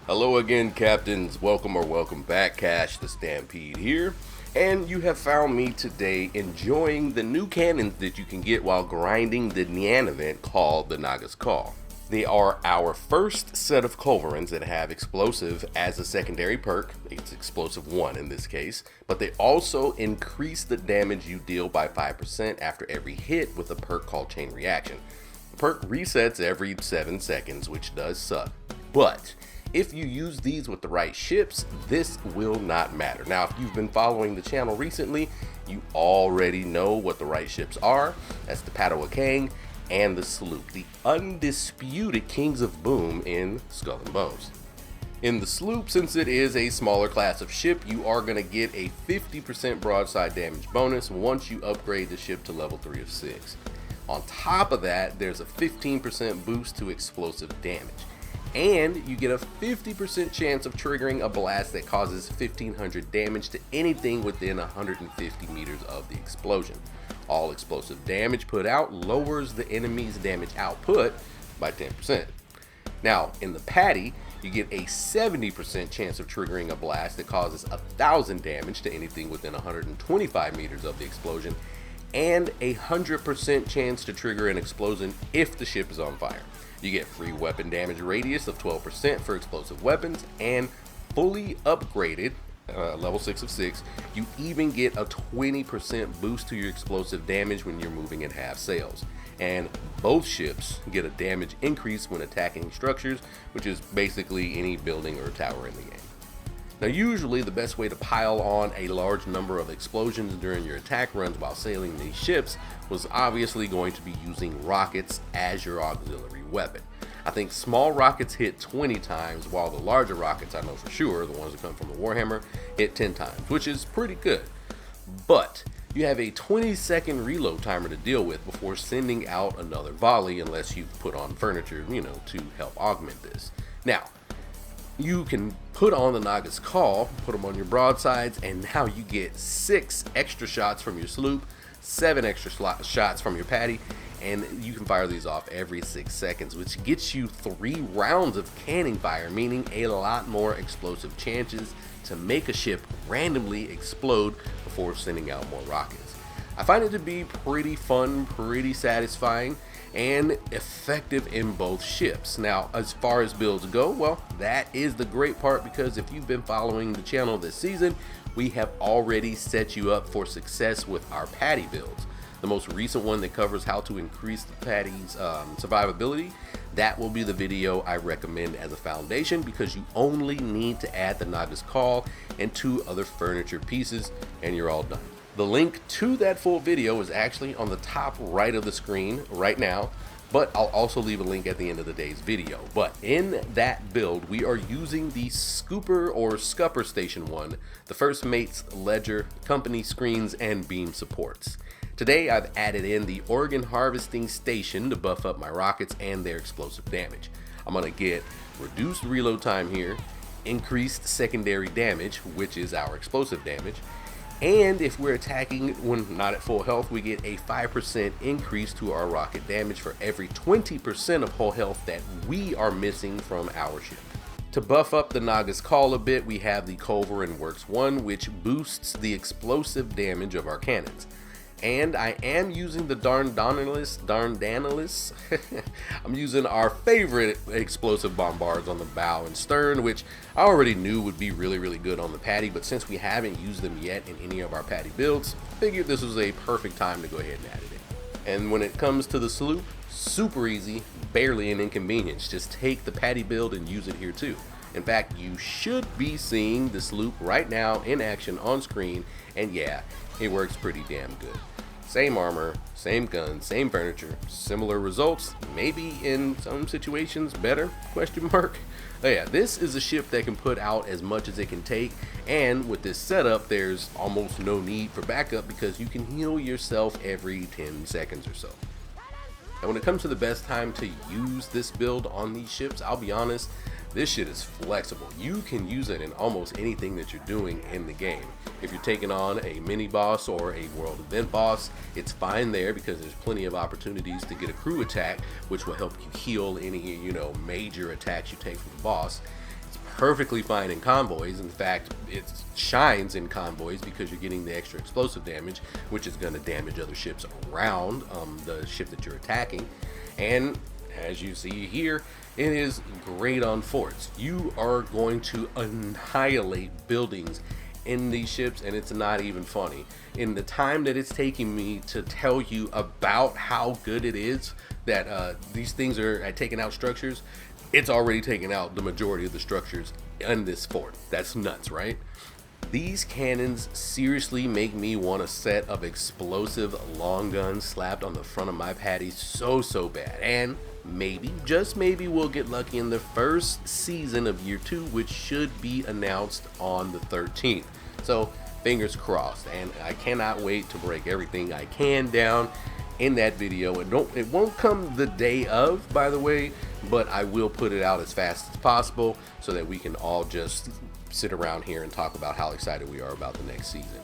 Hello again, captains. Welcome back. Cash the Stampede here. And you have found me today enjoying the new cannons that you can get while grinding the Nyan event called the Naga's Call. They are our first set of culverins that have explosive as a secondary perk. It's explosive 1 in this case, but they also increase the damage you deal by 5% after every hit with a perk called Chain Reaction. The perk resets every 7 seconds, which does suck. But if you use these with the right ships, this will not matter. Now, if you've been following the channel recently, you already know what the right ships are. That's the Paddy and the Sloop, the undisputed kings of boom in Skull and Bones. In the Sloop, since it is a smaller class of ship, you are going to get a 50% broadside damage bonus once you upgrade the ship to level 3 of 6. On top of that, there's a 15% boost to explosive damage. And you get a 50% chance of triggering a blast that causes 1500 damage to anything within 150 meters of the explosion. All explosive damage put out lowers the enemy's damage output by 10%. Now, in the Paddy, you get a 70% chance of triggering a blast that causes 1000 damage to anything within 125 meters of the explosion, and a 100% chance to trigger an explosion if the ship is on fire. You get free weapon damage radius of 12% for explosive weapons, and fully upgraded, level 6 of 6, you even get a 20% boost to your explosive damage when you're moving at half sails. And both ships get a damage increase when attacking structures, which is basically any building or tower in the game. Now, usually the best way to pile on a large number of explosions during your attack runs while sailing these ships was obviously going to be using rockets as your auxiliary weapon. I think small rockets hit 20 times, while the larger rockets, I know for sure, the ones that come from the Warhammer, hit 10 times, which is pretty good. But you have a 20-second reload timer to deal with before sending out another volley, unless you've put on furniture, to help augment this. Now, you can put on the Naga's Call, put them on your broadsides, and now you get 6 extra shots from your Sloop, 7 extra shots from your Paddy, and you can fire these off every 6 seconds, which gets you 3 rounds of cannon fire, meaning a lot more explosive chances to make a ship randomly explode before sending out more rockets. I find it to be pretty fun, pretty satisfying, and effective in both ships. Now, as far as builds go, well, that is the great part, because if you've been following the channel this season, we have already set you up for success with our Paddy builds. The most recent one that covers how to increase the Paddy's survivability, that will be the video I recommend as a foundation, because you only need to add the Naga's Call and 2 other furniture pieces and you're all done. The link to that full video is actually on the top right of the screen right now, but I'll also leave a link at the end of the day's video. But in that build, we are using the Scooper or Scupper Station 1, the First Mate's Ledger, Company Screens, and Beam supports. Today I've added in the Organ Harvesting Station to buff up my rockets and their explosive damage. I'm going to get reduced reload time here, increased secondary damage, which is our explosive damage, and if we're attacking when not at full health, we get a 5% increase to our rocket damage for every 20% of whole health that we are missing from our ship. To buff up the Naga's Call a bit, we have the Culverin Works 1, which boosts the explosive damage of our cannons. And I am using the Darndanalis. I'm using our favorite explosive bombards on the bow and stern, which I already knew would be really good on the Paddy, but since we haven't used them yet in any of our Paddy builds, figured this was a perfect time to go ahead and add it in. And when it comes to the Sloop, super easy, barely an inconvenience. Just take the Paddy build and use it here too. In fact, you should be seeing the Sloop right now in action on screen, and yeah, it works pretty damn good. Same armor, same gun, same furniture, similar results, maybe in some situations better, question mark. Oh yeah, this is a ship that can put out as much as it can take, and with this setup, there's almost no need for backup because you can heal yourself every 10 seconds or so. And when it comes to the best time to use this build on these ships, I'll be honest, this shit is flexible. You can use it in almost anything that you're doing in the game. If you're taking on a mini boss or a world event boss, it's fine there because there's plenty of opportunities to get a crew attack, which will help you heal any, major attacks you take from the boss. It's perfectly fine in convoys. In fact, it shines in convoys because you're getting the extra explosive damage, which is going to damage other ships around the ship that you're attacking. And as you see here, it is great on forts. You are going to annihilate buildings in these ships, and it's not even funny. In the time that it's taking me to tell you about how good it is that these things are at taking out structures, it's already taken out the majority of the structures in this fort. That's nuts, right? These cannons seriously make me want a set of explosive long guns slapped on the front of my Paddy so bad. And maybe, just maybe, we'll get lucky in the first season of year 2, which should be announced on the 13th. So fingers crossed, and I cannot wait to break everything I can down in that video. It won't come the day of, by the way, but I will put it out as fast as possible so that we can all just sit around here and talk about how excited we are about the next season.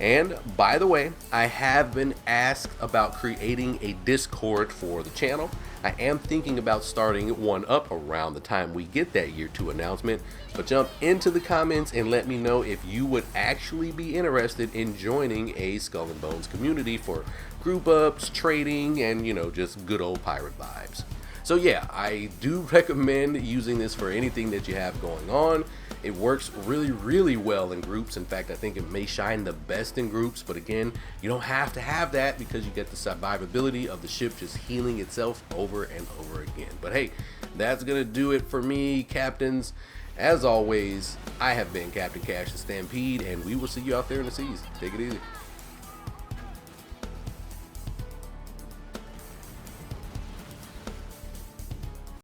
And by the way, I have been asked about creating a Discord for the channel. I am thinking about starting one up around the time we get that year 2 announcement, but jump into the comments and let me know if you would actually be interested in joining a Skull and Bones community for group ups, trading, and just good old pirate vibes. So yeah, I do recommend using this for anything that you have going on. It works really well in groups. In fact, I think it may shine the best in groups, but again, you don't have to have that because you get the survivability of the ship just healing itself over and over again. But hey, that's gonna do it for me, captains. As always, I have been Captain Cash the Stampede, and we will see you out there in the seas. Take it easy.